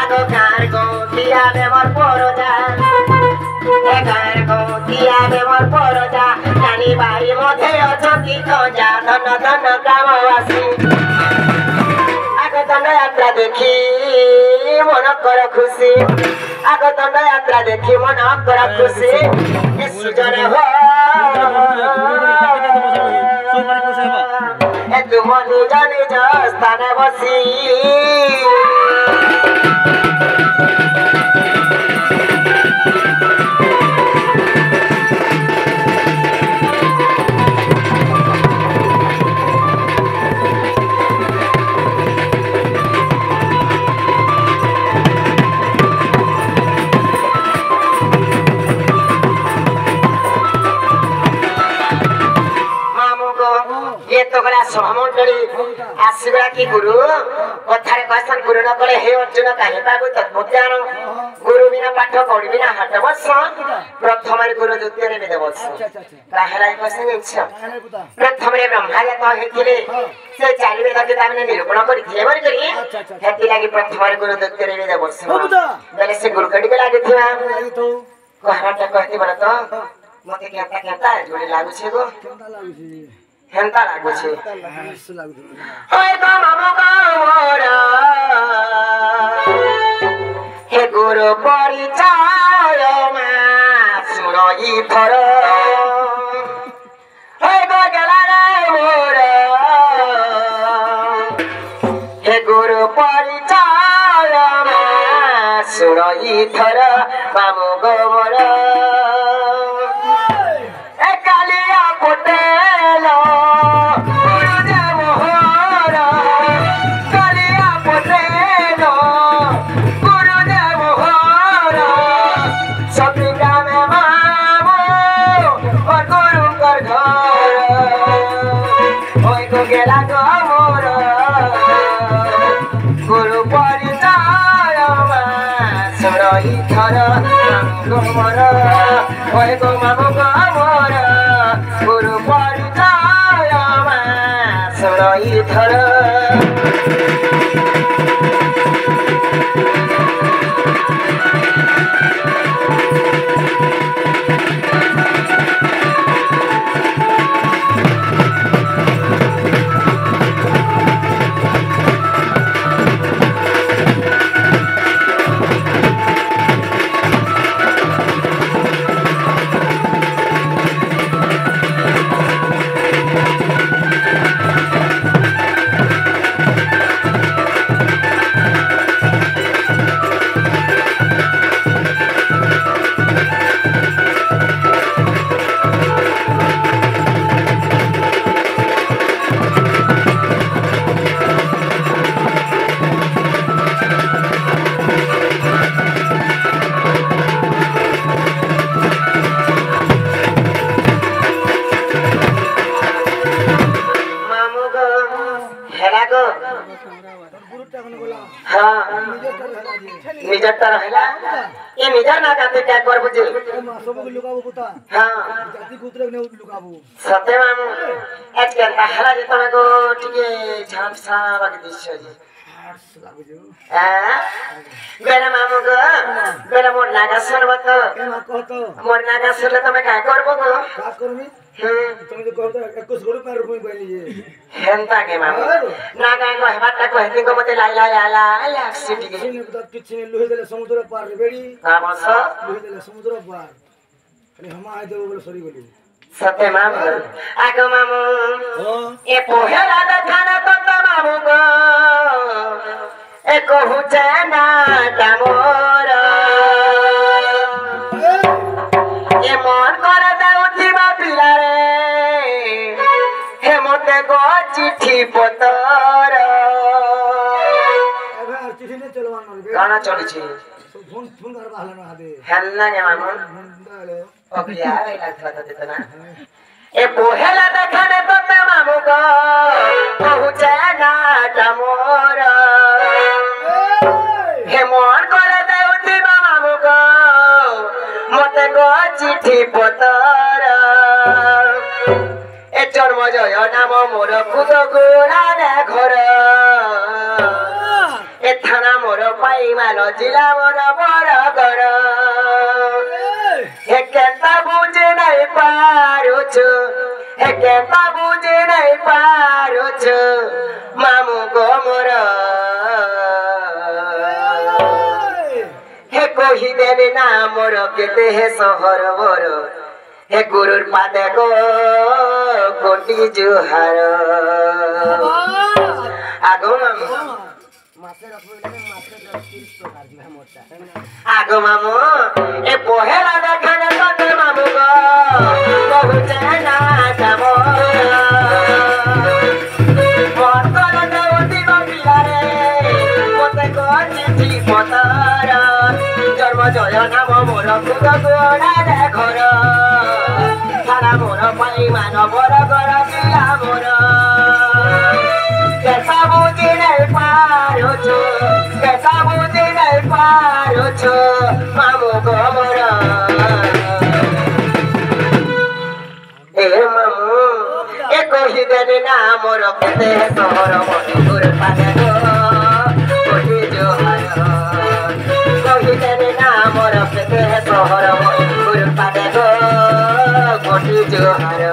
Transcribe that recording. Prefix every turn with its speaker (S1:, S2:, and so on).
S1: আগো গার গৌতিয়া বেমর পরজা এ গার গৌতিয়া বেমর পরজা জানি বাড়ি মধ্যে অছন্তি খোঁজা ধন ধন গ্রামবাসী আগো দণ্ডযাত্রা দেখি মন কর খুশি আগো দণ্ডযাত্রা দেখি মন কর খুশি এ সুজনে এ তুম নিজ নিজ স্থানে বসি আসিগলা কি গুরু কথারে কসন গুরু ন কলে হে অর্জুন কাহে পাবু তৎপজ্ঞান গুরু বিনা পাঠ পড়ি বিনা হাত বস প্রথমের গুরু দ্বিতীয়রে বেদ বস কাহেলাই কসন ইচ্ছা প্রথমে ব্রহ্মাজাত হেতিলে সে চারি বেদকে তামনে নিরূপণ করি থেবর করি হেতি লাগি প্রথমের গুরু দ্বিতীয়রে বেদ বস বলে সে গুরু কডি কে লাগি থিবা কহাটা কহতি বল তো মতে কেতা কেতা জোড়ি লাগুছে গো কেতা লাগুছে হেনতা লাগুছে ওই তো মামা মোরা হে গুরু পরিচয় মা শুনই থর ওই গো গেলা রে মোরা হে গুরু পরিচয় মা শুনই থর মামু গো মোরা ওই গো মামু গো মোর গুরু পরিচয় মা শুনই ধর নিজরটা রহিলা এ নিজর না কাতে ত্যাগ করবো যে সবকে লুকাবো পুতা হ্যাঁ জাতি কুত্রে নে লুকাবো সতে মামু আজকে তাহলা যে তুমি গো টিকে ঝাপসা বাকি দিছো যে বেলা মামু গো বেলা মোর লাগা সরবত মোর লাগা সরলে তুমি কাই করবো গো কাজ করবি তুমি তো কহতো 21 গরু পার রুপই কইলি যে হেনতা কে মামু না কাই কই বাতটা কই তিন মতে লাই লাই আলা আলা সিটি কে কিছু লুহে দেলে সমুদ্র পার বেড়ি কামস লুহে দেলে সমুদ্র পার খালি হামা আই দেব বলে সরি বলি সতে মামু আগো মামু এ পোহেলা দেখানা তো মামু গো এ কহুছে না তামোর এ মন করে দাও দিবা পিলারে হে মতে গো চিঠি পতর এবার চিঠি নে চলবান গানা চলেছে ফোন ফোন আর বাহলা হাতে হেলনা নে মামু ওকরিয়া এই লাগতা দিতে না এ পোহেলা দেখানে তো মামু গো কহুছে না তামোর হে মন করে দাও দিবা মামু গো মতে গো চিঠি পতর এ জন্ম জয় নাম মোর কুদ গুড়ানে ঘর ए थाना मोर पाइमाल जिला मोर बरगढ़ हे केता बुझे नहीं पारुछु हे केता बुझे नहीं पारुछु मामू गो मोर हे कही देने ना मोर केते हे सहर मोर हे गुरुर पादे गो कोटी जुहार आगो मामू आगो मामू ए पोहेला देखाने तते मामू गो बहुचे ना जाबो मोतला देवती बाबिलारे मोते को चिठी पतार जन्म जय नाम मोर कुद गोड़ा रे घर सारा मोर पाई मान बरगढ़ जिला मोर कैसा बुझी नहीं पारुछु कैसा बुझी नहीं पारुछु मामू गो मोर ए मामू ए कही देने ना मोर केते सहर मोर गुरु पादे गो कोटी जुहार कही देने ना मोर केते सहर मोर गुरु पादे गो कोटी जुहार